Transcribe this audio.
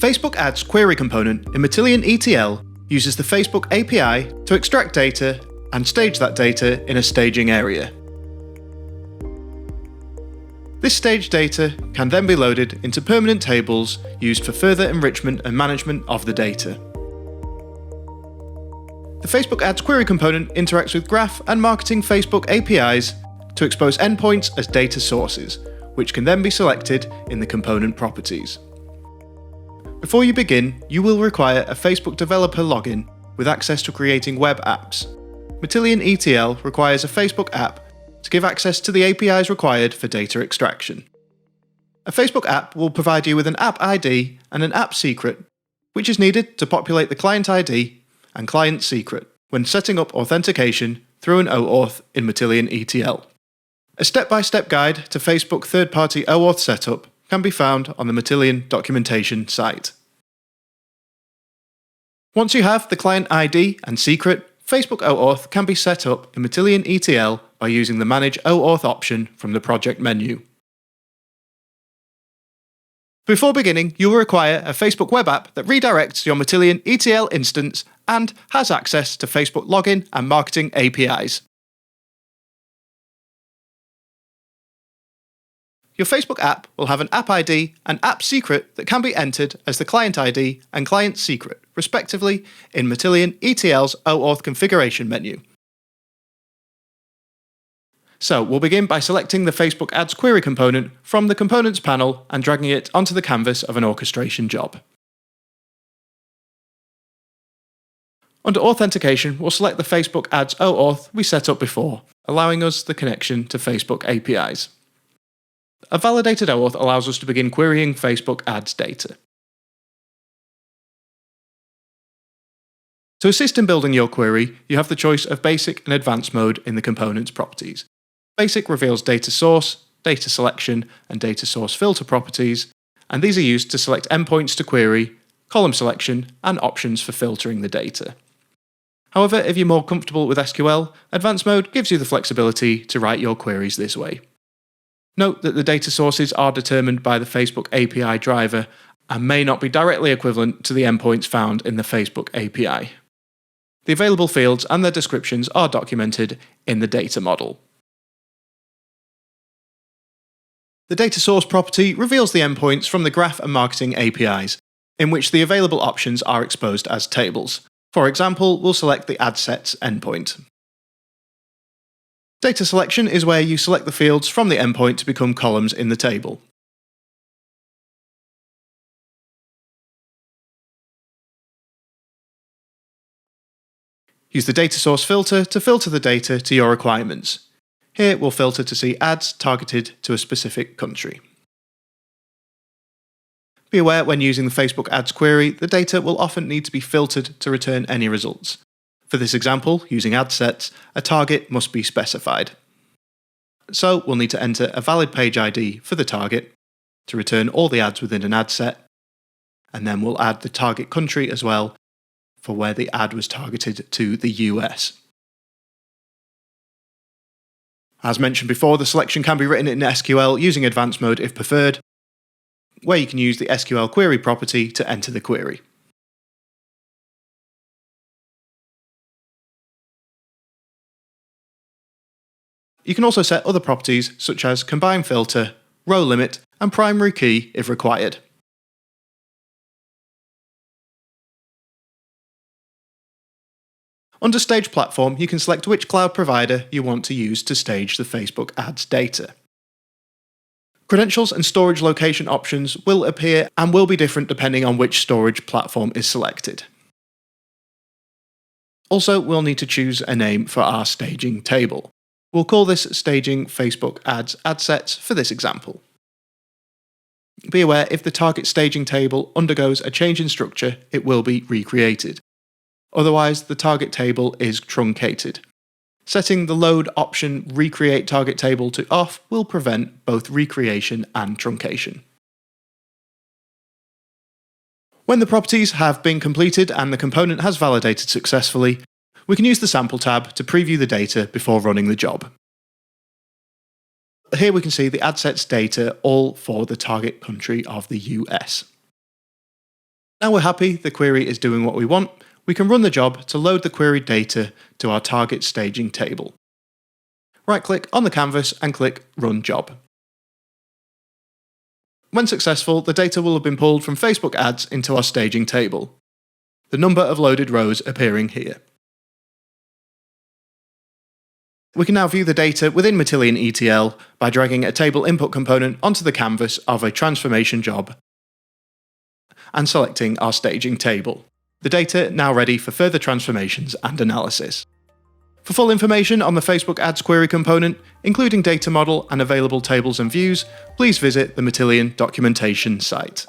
Facebook Ads query component in Matillion ETL uses the Facebook API to extract data and stage that data in a staging area. This staged data can then be loaded into permanent tables used for further enrichment and management of the data. The Facebook Ads query component interacts with Graph and Marketing Facebook APIs to expose endpoints as data sources, which can then be selected in the component properties. Before you begin, you will require a Facebook developer login with access to creating web apps. Matillion ETL requires a Facebook app to give access to the APIs required for data extraction. A Facebook app will provide you with an app ID and an app secret, which is needed to populate the client ID and client secret when setting up authentication through an OAuth in Matillion ETL. A step-by-step guide to Facebook third-party OAuth setup can be found on the Matillion documentation site. Once you have the client ID and secret, Facebook OAuth can be set up in Matillion ETL by using the Manage OAuth option from the project menu. Before beginning, you will require a Facebook web app that redirects your Matillion ETL instance and has access to Facebook login and marketing APIs. Your Facebook app will have an app ID and app secret that can be entered as the client ID and client secret, respectively, in Matillion ETL's OAuth configuration menu. So we'll begin by selecting the Facebook Ads query component from the Components panel and dragging it onto the canvas of an orchestration job. Under Authentication, we'll select the Facebook Ads OAuth we set up before, allowing us the connection to Facebook APIs. A validated OAuth allows us to begin querying Facebook Ads data. To assist in building your query, you have the choice of Basic and Advanced mode in the component's properties. Basic reveals data source, data selection, and data source filter properties, and these are used to select endpoints to query, column selection, and options for filtering the data. However, if you're more comfortable with SQL, Advanced mode gives you the flexibility to write your queries this way. Note that the data sources are determined by the Facebook API driver and may not be directly equivalent to the endpoints found in the Facebook API. The available fields and their descriptions are documented in the data model. The data source property reveals the endpoints from the Graph and Marketing APIs, in which the available options are exposed as tables. For example, we'll select the Ad Sets endpoint. Data selection is where you select the fields from the endpoint to become columns in the table. Use the data source filter to filter the data to your requirements. Here we'll filter to see ads targeted to a specific country. Be aware when using the Facebook Ads query, the data will often need to be filtered to return any results. For this example, using ad sets, a target must be specified. So we'll need to enter a valid page ID for the target to return all the ads within an ad set, and then we'll add the target country as well for where the ad was targeted to the US. As mentioned before, the selection can be written in SQL using Advanced mode if preferred, where you can use the SQL query property to enter the query. You can also set other properties such as Combine Filter, Row Limit, and Primary Key if required. Under Stage Platform, you can select which cloud provider you want to use to stage the Facebook Ads data. Credentials and storage location options will appear and will be different depending on which storage platform is selected. Also, we'll need to choose a name for our staging table. We'll call this Staging Facebook Ads Ad Sets for this example. Be aware if the target staging table undergoes a change in structure, it will be recreated. Otherwise, the target table is truncated. Setting the Load option Recreate Target Table to off will prevent both recreation and truncation. When the properties have been completed and the component has validated successfully, we can use the Sample tab to preview the data before running the job. Here we can see the ad sets data all for the target country of the US. Now we're happy the query is doing what we want, we can run the job to load the queried data to our target staging table. Right-click on the canvas and click Run Job. When successful, the data will have been pulled from Facebook ads into our staging table. The number of loaded rows appearing here. We can now view the data within Matillion ETL by dragging a table input component onto the canvas of a transformation job and selecting our staging table. The data now ready for further transformations and analysis. For full information on the Facebook Ads query component, including data model and available tables and views, please visit the Matillion documentation site.